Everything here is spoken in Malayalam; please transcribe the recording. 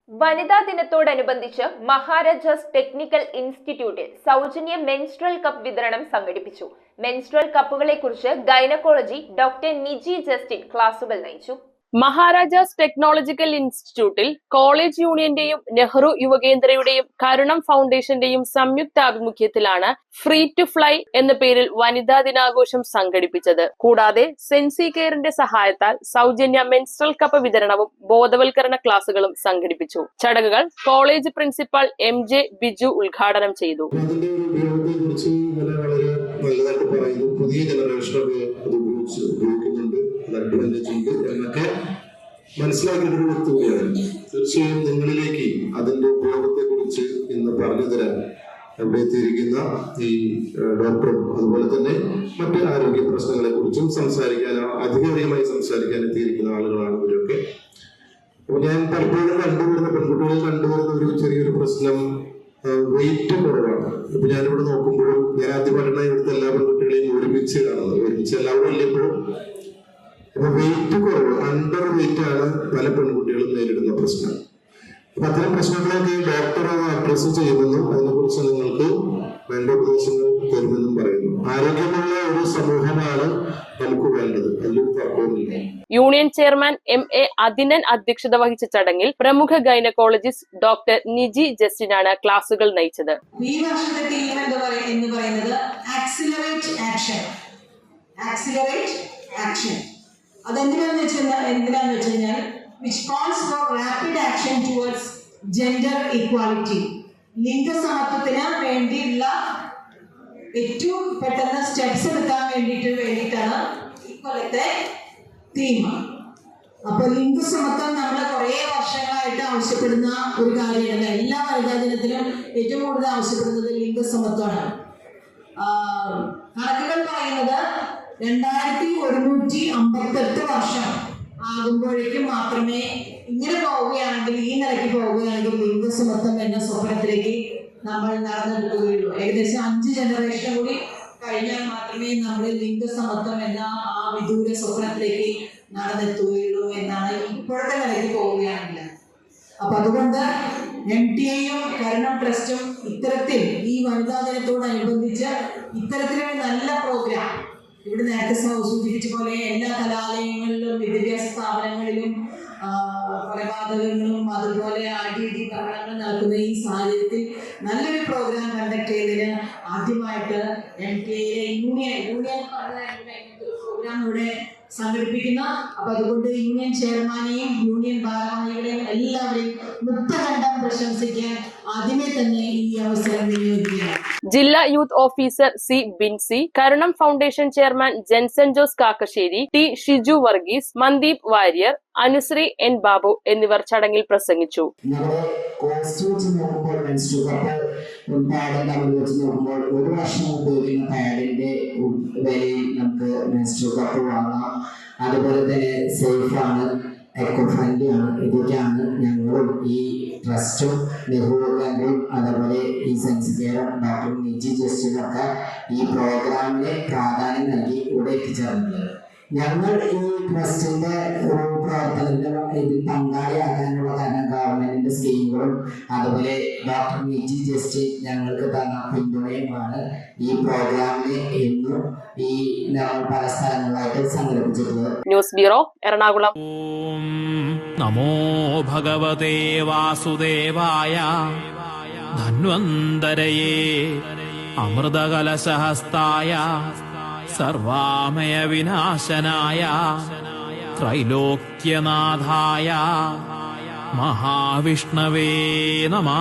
വനിതാ ദിനത്തോടനുബന്ധിച്ച് മഹാരാജാസ് ടെക്നിക്കൽ ഇൻസ്റ്റിറ്റ്യൂട്ടിൽ സൗജന്യ മെൻസ്ട്രൽ കപ്പ് വിതരണം സംഘടിപ്പിച്ചു. മെൻസ്ട്രൽ കപ്പുകളെക്കുറിച്ച് ഗൈനക്കോളജി ഡോക്ടർ നിജി ജസ്റ്റിൻ ക്ലാസുകൾ നയിച്ചു. മഹാരാജാസ് ടെക്നോളജിക്കൽ ഇൻസ്റ്റിറ്റ്യൂട്ടിൽ കോളേജ് യൂണിയന്റെയും നെഹ്റു യുവകേന്ദ്രയുടെയും കരുണം ഫൗണ്ടേഷന്റെയും സംയുക്താഭിമുഖ്യത്തിലാണ് ഫ്രീ ടു ഫ്ലൈ എന്ന പേരിൽ വനിതാ ദിനാഘോഷം സംഘടിപ്പിച്ചത്. കൂടാതെ സെൻസി കെയറിന്റെ സഹായത്താൽ സൗജന്യ മെൻസ്ട്രൽ കപ്പ് വിതരണവും ബോധവൽക്കരണ ക്ലാസുകളും സംഘടിപ്പിച്ചു. ചടങ്ങുകൾ കോളേജ് പ്രിൻസിപ്പൽ MJ ബിജു ഉദ്ഘാടനം ചെയ്തു. പുതിയ ജനറേഷനൊക്കെ അത് ഉപയോഗിക്കുന്നുണ്ട്, എന്നൊക്കെ മനസ്സിലാക്കിയിട്ട് എത്തുകയാണ്. തീർച്ചയായും നിങ്ങളിലേക്ക് അതിന്റെ ഉപയോഗത്തെ കുറിച്ച് ഇന്ന് പറഞ്ഞു തരാൻ ഇവിടെ എത്തിയിരിക്കുന്ന ഈ ഡോക്ടറും അതുപോലെ തന്നെ മറ്റ് ആരോഗ്യ പ്രശ്നങ്ങളെ കുറിച്ചും അധികാരികമായി സംസാരിക്കാൻ എത്തിയിരിക്കുന്ന ആളുകളാണ് ഇവരൊക്കെ. അപ്പൊ ഞാൻ പലപ്പോഴും പെൺകുട്ടികളിൽ കണ്ടുവരുന്ന ഒരു ചെറിയൊരു പ്രശ്നം വെയിറ്റ് കുറവാണ്. ഇപ്പൊ ഞാനിവിടെ നോക്കുമ്പോഴും ഞാൻ ആദ്യമായിട്ടാണ് ഇവിടുത്തെ എല്ലാ പെൺകുട്ടികളെയും ഒരുമിച്ച് കാണുന്നത്. ഒരുമിച്ച് എല്ലാവരും ഇല്ലെപ്പോഴും അപ്പൊ വെയിറ്റ് കുറവ്, അണ്ടർ വെയിറ്റ് ആണ് പല പെൺകുട്ടികളും നേരിടുന്ന പ്രശ്നം. അപ്പൊ അത്തരം പ്രശ്നങ്ങളൊക്കെ ഡോക്ടർ അഡ്രസ് ചെയ്യുമെന്നും അതിനെക്കുറിച്ച് നിങ്ങൾക്ക് വേണ്ട ഉപദേശങ്ങൾ തരുമെന്നും പറയുന്നു. ആരോഗ്യമുള്ള ഒരു സമൂഹമാണ് നമുക്ക് വേണ്ടത്, അതിലൊരു തർക്കവുമില്ല. യൂണിയൻ ചെയർമാൻ MA അതിനൻ അധ്യക്ഷത വഹിച്ച ചടങ്ങിൽ പ്രമുഖ ഗൈനക്കോളജിസ്റ്റ് ഡോക്ടർ നിജി ജസ്റ്റിനാണ് ക്ലാസുകൾ നയിച്ചത്. ഈ വർഷത്തെ തീം എന്ന് പറയുന്നത് ആക്സിലറേറ്റ് ആക്ഷൻ. അതെന്തിനാന്ന് വെച്ച് കഴിഞ്ഞാൽ which calls for rapid action towards gender equality. ലിംഗസമത്വത്തിന് വേണ്ടിയുള്ള ഏറ്റവും പെട്ടെന്ന് സ്റ്റെപ്സ് എടുക്കാൻ വേണ്ടിയിട്ടാണ് ഇക്കൊല്ലത്തെ തീം. അപ്പൊ ലിംഗസമത്വം നമ്മൾ കുറെ വർഷങ്ങളായിട്ട് ആവശ്യപ്പെടുന്ന ഒരു കാര്യമാണ്. എല്ലാ വനിതാ ദിനത്തിലും ഏറ്റവും കൂടുതൽ ആവശ്യപ്പെടുന്നത് ലിംഗസമത്വമാണ്. കണക്കുകൾ പറയുന്നത് 2158 വർഷം ആകുമ്പോഴേക്കും മാത്രമേ ഇങ്ങനെ പോവുകയാണെങ്കിൽ, ഈ നിലയ്ക്ക് പോവുകയാണെങ്കിൽ ലിംഗസമത്വം എന്ന സ്വപ്നത്തിലേക്ക് നമ്മൾ നടന്നെടുക്കുകയുള്ളൂ. ഏകദേശം 5 ജനറേഷൻ കൂടി കഴിഞ്ഞാൽ മാത്രമേ നമ്മൾ ലിംഗസമത്വം എന്ന ആ വിദൂര സ്വപ്നത്തിലേക്ക് നടന്നെത്തുകയുള്ളൂ എന്നാണ് ഇപ്പോഴത്തെ നിലയ്ക്ക് പോവുകയാണെങ്കിൽ. അപ്പൊ അതുകൊണ്ട് MTIയും കരുണം ട്രസ്റ്റും ഇത്തരത്തിൽ ഈ വനിതാ ദിനത്തോടനുബന്ധിച്ച് ഇത്തരത്തിലൊരു നല്ല പ്രോഗ്രാം ഇവിടെ നേരത്തെ സൂചിപ്പിച്ച പോലെ എല്ലാ കലാലയങ്ങളിലും വിദ്യാഭ്യാസ സ്ഥാപനങ്ങളിലും കൊലപാതകങ്ങളും അതുപോലെ അടിയിടി പ്രകടനങ്ങൾ നടക്കുന്ന ഈ സാഹചര്യത്തിൽ നല്ലൊരു പ്രോഗ്രാം കണ്ടക്ട് ചെയ്തതിന് ആദ്യമായിട്ട് MTIയിലെ യൂണിയൻ പ്രോഗ്രാം ഇവിടെ സംഘടിപ്പിക്കുന്ന. അപ്പൊ അതുകൊണ്ട് യൂണിയൻ ചെയർമാനെയും യൂണിയൻ ഭാരവാഹികളെയും എല്ലാവരെയും മുക്തകണ്ഠം പ്രശംസിക്കാൻ ആദ്യമേ തന്നെ ഈ അവസരം വിനിയോഗിക്കുകയാണ്. ജില്ലാ youth officer C Binsy, Karunam foundation chairman Jenson Jose Kakkassery, T Shiju Varghese, Mandeep Warrier, Anusree N Babu എന്നിവർ ചടങ്ങിൽ പ്രസംഗിച്ചു. ഒരു വർഷം ഉപയോഗിക്കുന്ന പാഡിന്റെ വിലയിൽ നമുക്ക് മെൻസ്ട്രുവൽ കപ്പ് വാങ്ങാം. അതുപോലെ തന്നെ സേഫ് ആണ്, എക്കോ ഫ്രണ്ട്ലി ആണ്. ഇതൊക്കെയാണ് ഞങ്ങളും ഈ ട്രസ്റ്റും നെഹ്റു കേന്ദ്രവും അതുപോലെ ഈ സെൻസ് കെയറും ഡോക്ടർ നിജി ജസ്റ്റിനൊക്കെ ഈ പ്രോഗ്രാമിന് പ്രാധാന്യം നൽകി ഇവിടെ എത്തിച്ചേർന്നത്. ഞങ്ങൾ ഈ ട്രസ്റ്റിന്റെ ഒരു പ്രവർത്തനത്തിൽ ഇതിൽ പങ്കാളിയാക്കാനുള്ള കാരണം ഗവൺമെന്റിന്റെ സ്കീമുകളും അതുപോലെ ഡോക്ടർ നിജി ജസ്റ്റിൻ ഞങ്ങൾക്ക് തന്ന പിന്തുണയുമാണ് ഈ പ്രോഗ്രാമിന് എന്നും ഈ പല സ്ഥലങ്ങളിലായിട്ട് സംഘടിപ്പിച്ചിട്ടുള്ളത്. News bureau, Ernakulam. നമോ ഭഗവതേ വാസുദേവായ ധന്വന്തരയേ അമൃതകലശഹസ്തായ സർവാമയ വിനാശനായ ത്രൈലോക്യനാഥായ മഹാവിഷ്ണവേ നമഃ.